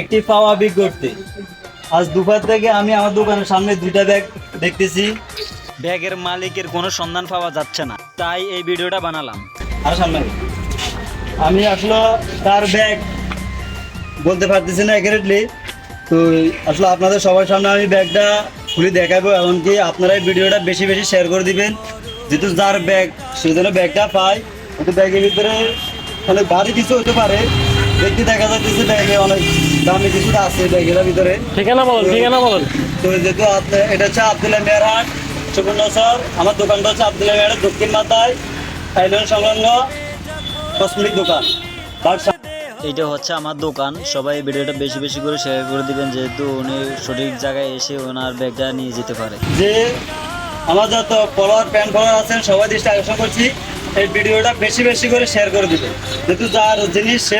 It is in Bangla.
একটি পাওয়া বিজ্ঞপ্তি। আজ দুপুর থেকে আমি আমার দোকানের সামনে দুইটা ব্যাগ দেখতেছি, ব্যাগের মালিকের কোনো সন্ধান পাওয়া যাচ্ছে না, তাই এই ভিডিওটা বানালাম। আর সামনে আমি আসলে তার ব্যাগ বলতে পারতেছি না অ্যাকুরেটলি, তো আসলে আপনাদের সবার সামনে আমি ব্যাগটা খুলে দেখাবো, এমনকি আপনারা এই ভিডিওটা বেশি বেশি শেয়ার করে দিবেন, যেহেতু যার ব্যাগ সে যেন ব্যাগটা পায়। কিন্তু ব্যাগের ভিতরে অনেক ভারী কিছু হতে পারে, দেখতে দেখা যাচ্ছে ব্যাগে অনেক দামি কিছু আছে ব্যাগের ভিতরে। ঠিকানা বলেন, ঠিকানা বলেন। তো যেহেতু এটা হচ্ছে আবদুল্লাহ মেয়ার হাট, সুবর্ণ স্যার। আমার দোকানটা হচ্ছে আবদুল্লাহ মেয়ারের দক্ষিণ মাথায় থাইল্যান্ড সংলগ্ন কসমেটিক দোকান। এইটা হচ্ছে আমার দোকান। সবাই ভিডিওটা বেশি বেশি করে শেয়ার করে দিবেন, যেহেতু উনি সঠিক জায়গায় এসে ওনার ব্যাগটা নিয়ে যেতে পারে। যে আমার যত ফলোয়ার ফ্যান ফলোয়ার আছেন সবাই দৃষ্টি আকর্ষণ করছি, এই ভিডিওটা বেশি বেশি করে শেয়ার করে দিবেন, যেহেতু যার জিনিস সে